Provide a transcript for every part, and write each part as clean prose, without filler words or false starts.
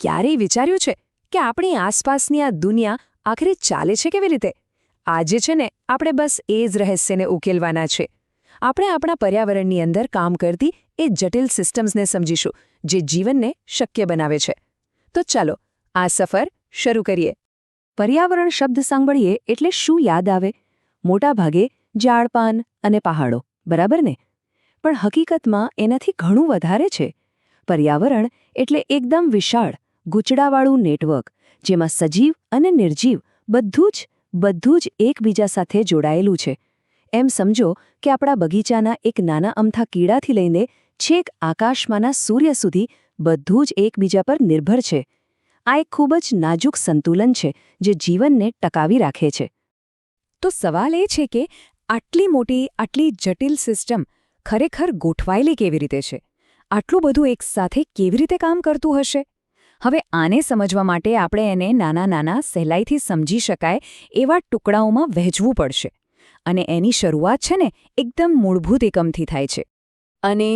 ક્યારેય વિચાર્યું છે કે આપણી આસપાસની આ દુનિયા આખરે ચાલે છે કેવી રીતે? આજે છે ને આપણે બસ એ જ રહસ્યને ઉકેલવાના છે. આપણે આપણા પર્યાવરણની અંદર કામ કરતી એ જટિલ સિસ્ટમ્સને સમજીશું જે જીવનને શક્ય બનાવે છે. તો ચાલો આ સફર શરૂ કરીએ. પર્યાવરણ શબ્દ સાંભળીએ એટલે શું યાદ આવે? મોટાભાગે ઝાડપાન અને પહાડો, બરાબર ને? પણ હકીકતમાં એનાથી ઘણું વધારે છે. પર્યાવરણ એટલે એકદમ વિશાળ, ગૂંચળાવાળું નેટવર્ક, જેમાં સજીવ અને નિર્જીવ બધું જ એકબીજા સાથે જોડાયેલું છે. એમ સમજો કે આપણા બગીચાના એક નાના અમથા કીડાથી લઈને છેક આકાશમાંના સૂર્ય સુધી બધું જ એકબીજા પર નિર્ભર છે. આ એક ખૂબ જ નાજુક સંતુલન છે જે જીવનને ટકાવી રાખે છે. તો સવાલ એ છે કે આટલી મોટી, આટલી જટિલ સિસ્ટમ ખરેખર ગોઠવાયેલી કેવી રીતે છે? આટલું બધું એકસાથે કેવી રીતે કામ કરતું હશે? હવે આને સમજવા માટે આપણે એને નાના સહેલાઈથી સમજી શકાય એવા ટુકડાઓમાં વહેંચવું પડશે. અને એની શરૂઆત છે ને એકદમ મૂળભૂત એકમથી થાય છે. અને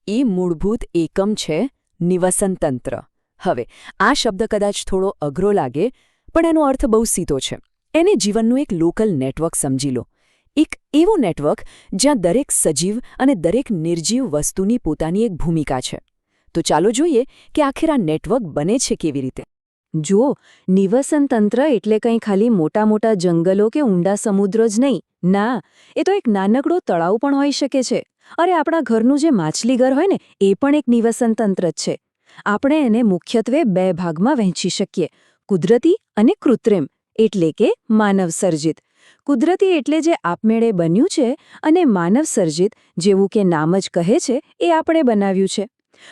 એ મૂળભૂત એકમ છે નિવસનતંત્ર. હવે આ શબ્દ કદાચ થોડો અઘરો લાગે, પણ એનો અર્થ બહુ સીધો છે. એને જીવનનું એક લોકલ નેટવર્ક સમજી લો. એક એવું નેટવર્ક જ્યાં દરેક સજીવ અને દરેક નિર્જીવ વસ્તુની પોતાની એક ભૂમિકા છે. તો ચાલો જોઈએ કે આખરે આ નેટવર્ક બને છે કેવી રીતે. જુઓ, નિવસનતંત્ર એટલે કંઈ ખાલી મોટા જંગલો કે ઊંડા સમુદ્ર જ નહીં. ના, એ તો એક નાનકડો તળાવ પણ હોઈ શકે છે. અરે, આપણા ઘરનું જે માછલીઘર હોય ને, એ પણ એક નિવસનતંત્ર જ છે. આપણે એને મુખ્યત્વે બે ભાગમાં વહેંચી શકીએ: કુદરતી અને કૃત્રિમ, એટલે કે માનવ સર્જિત. કુદરતી એટલે જે આપમેળે બન્યું છે, અને માનવ સર્જિત, જેવું કે નામ જ કહે છે, એ આપણે બનાવ્યું છે.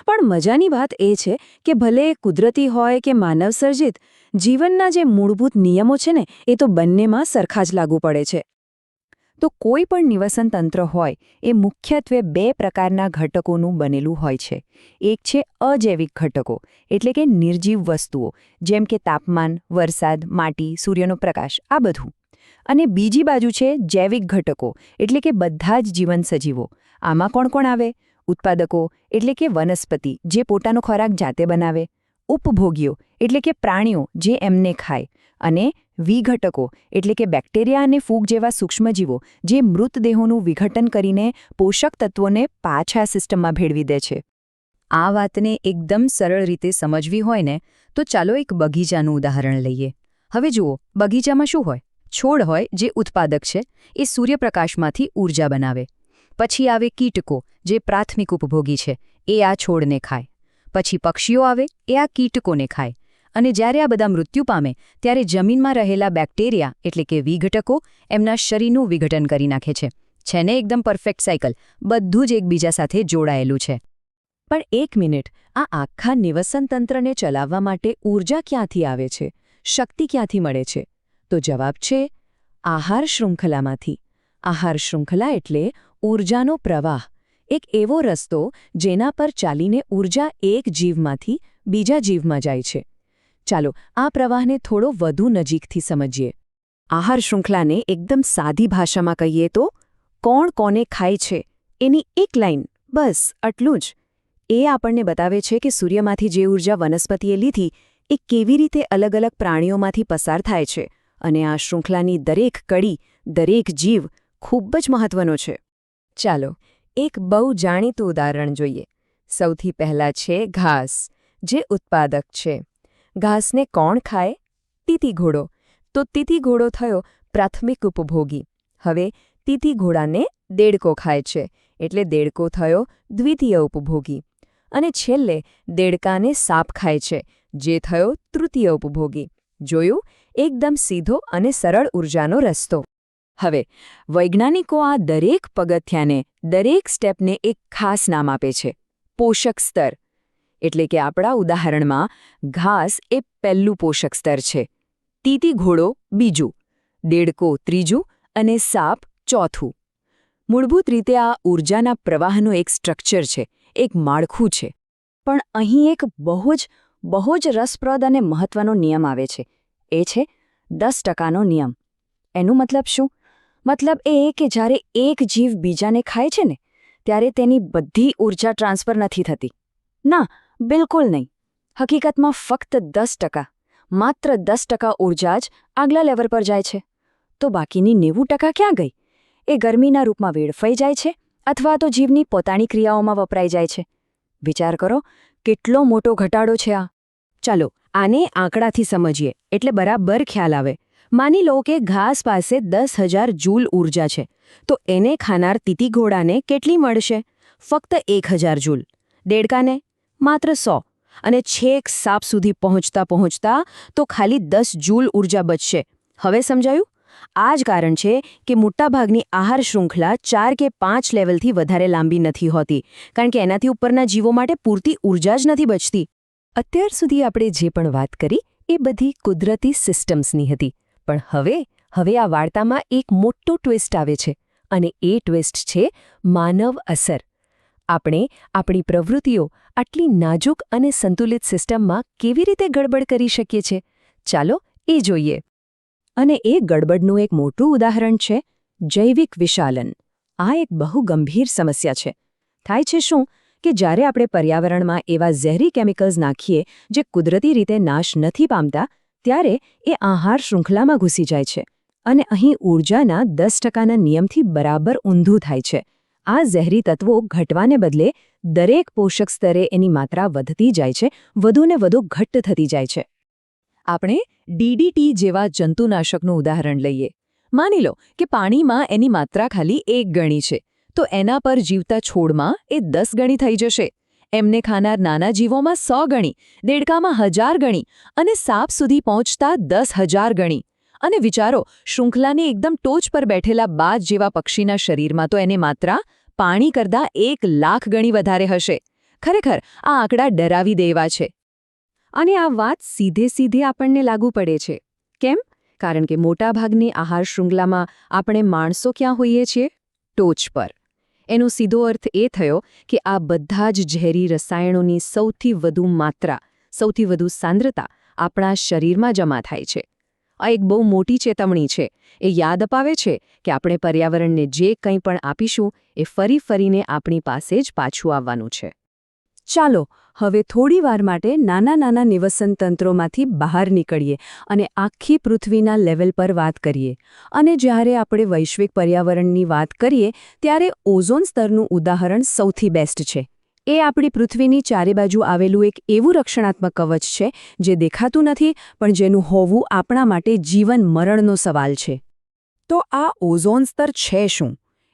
પણ મજાની વાત એ છે કે ભલે એ કુદરતી હોય કે માનવ સર્જિત, જીવનના જે મૂળભૂત નિયમો છે ને, એ તો બંનેમાં સરખા જ લાગુ પડે છે. તો કોઈ પણ નિવસનતંત્ર હોય એ મુખ્યત્વે બે પ્રકારના ઘટકોનું બનેલું હોય છે. એક છે અજૈવિક ઘટકો, એટલે કે નિર્જીવ વસ્તુઓ, જેમ કે તાપમાન, વરસાદ, માટી, સૂર્યનો પ્રકાશ, આ બધું. અને બીજી બાજુ છે જૈવિક ઘટકો, એટલે કે બધા જ જીવન સજીવો. આમાં કોણ કોણ આવે? ઉત્પાદકો, એટલે કે વનસ્પતિ, જે પોતાનો ખોરાક જાતે બનાવે. ઉપભોગીઓ, એટલે કે પ્રાણીઓ, જે એમને ખાય. અને વિઘટકો, એટલે કે બેક્ટેરિયા અને ફૂગ જેવા સૂક્ષ્મજીવો, જે મૃતદેહોનું વિઘટન કરીને પોષક તત્વોને પાછા સિસ્ટમમાં ભેળવી દે છે. આ વાતને એકદમ સરળ રીતે સમજવી હોય ને, તો ચાલો એક બગીચાનું ઉદાહરણ લઈએ. હવે જુઓ, બગીચામાં શું હોય? છોડ હોય જે ઉત્પાદક છે, એ સૂર્યપ્રકાશમાંથી ઊર્જા બનાવે. પછી આવે કીટકો, જે પ્રાથમિક ઉપભોગી છે, એ આ છોડને ખાય. પછી પક્ષીઓ આવે, એ આ કીટકોને ખાય. અને જ્યારે આ બધા મૃત્યુ પામે, ત્યારે જમીનમાં રહેલા બેક્ટેરિયા, એટલે કે વિઘટકો, એમના શરીરનું વિઘટન કરી નાખે છે. છે ને એકદમ પરફેક્ટ સાયકલ? બધું જ એકબીજા સાથે જોડાયેલું છે. પણ એક મિનિટ, આ આખા નિવસનતંત્રને ચલાવવા માટે ઊર્જા ક્યાંથી આવે છે? શક્તિ ક્યાંથી મળે છે? તો જવાબ છે આહાર શૃંખલામાંથી. આહાર શૃંખલા એટલે ઊર્જાનો પ્રવાહ, એક એવો રસ્તો જેના પર ચાલીને ઊર્જા એક જીવમાંથી બીજા જીવમાં જાય છે. ચાલો આ પ્રવાહને થોડો વધુ નજીકથી સમજીએ. આહાર શૃંખલાને એકદમ સાદી ભાષામાં કહીએ તો, કોણ કોને ખાય છે એની એક લાઈન, બસ આટલું જ. એ આપણને બતાવે છે કે સૂર્યમાંથી જે ઊર્જા વનસ્પતિએ લીધી, એ કેવી રીતે અલગ અલગ પ્રાણીઓમાંથી પસાર થાય છે. અને આ શૃંખલાની દરેક કડી, દરેક જીવ ખૂબ જ મહત્વનો છે. ચાલો એક બહુ જાણીતું ઉદાહરણ જોઈએ. સૌથી પહેલાં છે ઘાસ, જે ઉત્પાદક છે. ઘાસને કોણ ખાય? તીતીઘોડો. તો તીતીઘોડો થયો પ્રાથમિક ઉપભોગી. હવે તીતીઘોડાને દેડકો ખાય છે, એટલે દેડકો થયો દ્વિતીય ઉપભોગી. અને છેલ્લે દેડકાને સાપ ખાય છે, જે થયો તૃતીય ઉપભોગી. જોયું? એકદમ સીધો અને સરળ ઊર્જાનો રસ્તો. હવે વૈજ્ઞાનિકો આ દરેક પગથિયાને, દરેક સ્ટેપને એક ખાસ નામ આપે છે: પોષક સ્તર. એટલે કે આપણા ઉદાહરણમાં ઘાસ એ પહેલું પોષક સ્તર છે, તીતીઘોડો બીજું, દેડકો ત્રીજું અને સાપ ચોથું. મૂળભૂત રીતે આ ઊર્જાના પ્રવાહનું એક સ્ટ્રક્ચર છે, એક માળખું છે. પણ અહીં એક બહુ જ રસપ્રદ અને મહત્વનો નિયમ આવે છે. એ છે 10%નો નિયમ. એનું મતલબ શું? મતલબ એ કે જ્યારે એક જીવ બીજાને ખાય છે ને, ત્યારે તેની બધી ઊર્જા ટ્રાન્સફર નથી થતી. ના, બિલકુલ નહીં. હકીકતમાં ફક્ત 10%, માત્ર 10% ઊર્જા જ આગલા લેવલ પર જાય છે. તો બાકીની 90% ક્યાં ગઈ? એ ગરમીના રૂપમાં વેડફાઈ જાય છે અથવા તો જીવની પોતાની ક્રિયાઓમાં વપરાઈ જાય છે? વિચાર કરો, કેટલો મોટો ઘટાડો છે આ. ચાલો આને આંકડાથી સમજીએ એટલે બરાબર ખ્યાલ આવે. માની લો કે ઘાસ પાસે 10,000 જૂલ ઊર્જા છે, તો એને ખાનાર તીતીઘોડાને કેટલી મળશે? ફક્ત 1,000 જૂલ. દેડકાને માત્ર 100. અને છેક સાપ સુધી પહોંચતા પહોંચતા તો ખાલી 10 જૂલ ઊર્જા બચશે. હવે સમજાયું? આ જ કારણ છે કે મોટાભાગની આહાર શૃંખલા 4 કે 5 લેવલથી વધારે લાંબી નથી હોતી, કારણ કે એનાથી ઉપરના જીવો માટે પૂરતી ઊર્જા જ નથી બચતી. અત્યાર સુધી આપણે જે પણ વાત કરી એ બધી કુદરતી સિસ્ટમ્સની હતી, પણ હવે આ વાર્તામાં એક મોટો ટ્વિસ્ટ આવે છે, અને એ ટ્વિસ્ટ છે માનવ અસર. આપણે આપણી પ્રવૃત્તિઓ આટલી નાજુક અને સંતુલિત સિસ્ટમમાં કેવી રીતે ગડબડ કરી શકીએ છીએ? ચાલો એ જોઈએ. અને એ ગડબડનું એક મોટું ઉદાહરણ છે જૈવિક વિશાલન. આ એક બહુ ગંભીર સમસ્યા છે. થાય છે શું કે જ્યારે આપણે પર્યાવરણમાં એવા ઝેરી કેમિકલ્સ નાખીએ જે કુદરતી રીતે નાશ નથી પામતા, ત્યારે એ આહાર શૃંખલામાં ઘૂસી જાય છે અને અહીં ઊર્જાના 10%ના નિયમથી બરાબર ઊંધું થાય છે. આ ઝેરી તત્વો ઘટવાને બદલે દરેક પોષક સ્તરે એની માત્રા વધતી જાય છે, વધુને વધુ ઘટ્ટ થતી જાય છે. આપણે DDT જેવા જંતુનાશકનું ઉદાહરણ લઈએ. માની લો કે પાણીમાં એની માત્રા ખાલી 1 ગણી છે, તો એના પર જીવતા છોડમાં એ 10 ગણી થઈ જશે. એમને ખાનાર નાના જીવોમાં 100 ગણી, દેડકામાં 1000 ગણી અને સાપ સુધી પહોંચતા 10,000 ગણી. અને વિચારો, શૃંખલાની એકદમ ટોચ પર બેઠેલા બાજ જેવા પક્ષીના શરીરમાં તો એની માત્રા પાણી કરતાં 1 લાખ ગણી વધારે હશે. ખરેખર આ આંકડા ડરાવી દેવા છે. અને આ વાત સીધે આપણને લાગુ પડે છે. કેમ? કારણ કે મોટાભાગની આહાર શૃંખલામાં આપણે માણસો ક્યાં હોઈએ છીએ? ટોચ પર. એનો સીધો અર્થ એ થયો કે આ બધા જ ઝેરી રસાયણોની સૌથી વધુ માત્રા, સૌથી વધુ સાંદ્રતા આપણા શરીરમાં જમા થાય છે. આ એક બહુ મોટી ચેતવણી છે. એ યાદ અપાવે છે કે આપણે પર્યાવરણને જે કંઈ પણ આપીશું એ ફરીને આપણી પાસે જ પાછું આવવાનું છે. ચાલો હવે થોડી વાર માટે નાના નિવસન તંત્રોમાંથી બહાર નીકળીએ અને આખી પૃથ્વીના લેવલ પર વાત કરીએ. અને જ્યારે આપણે વૈશ્વિક પર્યાવરણની વાત કરીએ ત્યારે ઓઝોન સ્તરનું ઉદાહરણ સૌથી બેસ્ટ છે. એ આપણી પૃથ્વીની ચારે બાજુ આવેલું એક એવું રક્ષણાત્મક કવચ છે જે દેખાતું નથી, પણ જેનું હોવું આપણા માટે જીવન મરણનો સવાલ છે. તો આ ઓઝોન સ્તર છે શું?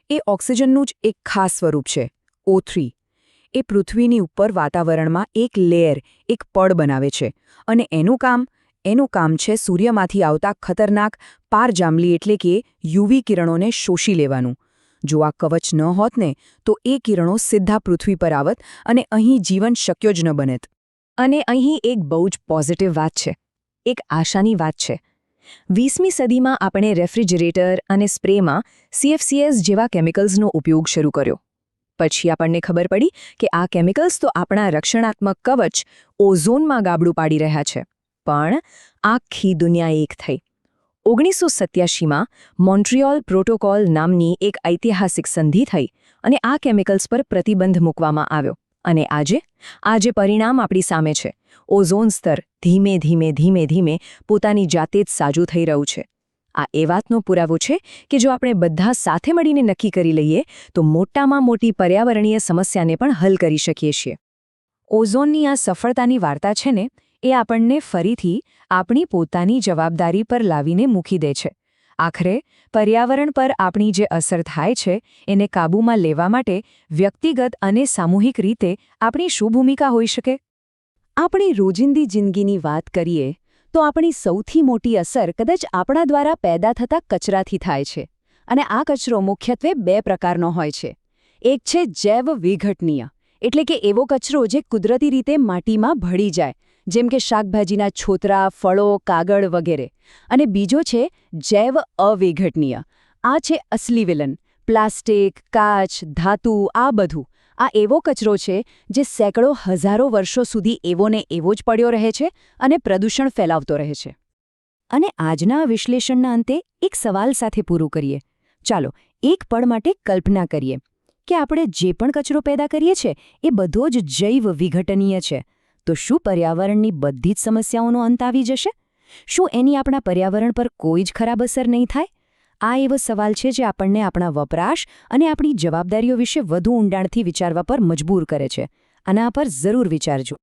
એ ઓક્સિજનનું જ એક ખાસ સ્વરૂપ છે, O3. એ પૃથ્વીની ઉપર વાતાવરણમાં એક લેયર, એક પડ બનાવે છે, અને એનું કામ છે સૂર્યમાંથી આવતા ખતરનાક પારજાંબલી એટલે કે UV કિરણોને શોષી લેવાનું. જો આ કવચ ન હોત ને તો એ કિરણો સીધા પૃથ્વી પર આવત અને અહીં જીવન શક્ય જ ન બનેત. અને અહીં એક બહુ જ પોઝિટિવ વાત છે, એક આશાની વાત છે. 20મી સદીમાં આપણે રેફ્રિજરેટર અને સ્પ્રેમાં CFCs જેવા કેમિકલ્સનો ઉપયોગ શરૂ કર્યો. પછી આપણને ખબર પડી કે આ કેમિકલ્સ તો આપણા રક્ષણાત્મક કવચ ઓઝોનમાં ગાબડું પાડી રહ્યા છે. પણ આખી દુનિયા એક થઈ. 1987માં મોન્ટ્રીઓલ પ્રોટોકોલ નામની એક ઐતિહાસિક સંધિ થઈ અને આ કેમિકલ્સ પર પ્રતિબંધ મૂકવામાં આવ્યો. અને આજે પરિણામ આપણી સામે છે. ઓઝોન સ્તર ધીમે પોતાની જાતે જ સાજું થઈ રહ્યું છે. આ એ વાતનો પુરાવો છે કે જો આપણે બધા સાથે મળીને નક્કી કરી લઈએ તો મોટામાં મોટી પર્યાવરણીય સમસ્યાને પણ હલ કરી શકીએ છીએ. ઓઝોનની આ સફળતાની વાર્તા છે ને, એ આપણને ફરીથી આપણી પોતાની જવાબદારી પર લાવીને મૂકી દે છે. આખરે પર્યાવરણ પર આપણી જે અસર થાય છે એને કાબૂમાં લેવા માટે વ્યક્તિગત અને સામૂહિક રીતે આપણી શું ભૂમિકા હોઈ શકે? આપણી રોજિંદી જિંદગીની વાત કરીએ તો આપણી સૌથી મોટી અસર કદાચ આપણા દ્વારા પેદા થતા કચરાથી થાય છે. અને આ કચરો મુખ્યત્વે 2 પ્રકારનો હોય છે. એક છે જૈવ વિઘટનીય, એટલે કે એવો કચરો જે કુદરતી રીતે માટીમાં ભળી જાય, જેમ કે શાકભાજીના છોતરા, ફળો, કાગળ વગેરે. અને બીજો છે જૈવ અવિઘટનીય. આ છે અસલી વિલન. પ્લાસ્ટિક, કાચ, ધાતુ, આ બધું. આ એવો કચરો છે જે સેંકડો હજારો વર્ષો સુધી એવોને એવો જ પડ્યો રહે છે અને પ્રદૂષણ ફેલાવતો રહે છે. અને આજના વિશ્લેષણના અંતે એક સવાલ સાથે પૂરું કરીએ. ચાલો એક પળ માટે કલ્પના કરીએ કે આપણે જે પણ કચરો પેદા કરીએ છીએ એ બધો જ જૈવ વિઘટનીય છે. તો શું પર્યાવરણની બધી જ સમસ્યાઓનો અંત આવી જશે? શું એની આપણા પર્યાવરણ પર કોઈ જ ખરાબ અસર નહીં થાય? આ એવો સવાલ છે જે આપણને આપણા વપરાશ અને આપણી જવાબદારીઓ વિશે વધુ ઊંડાણથી વિચારવા પર મજબૂર કરે છે. આના પર જરૂર વિચારજો.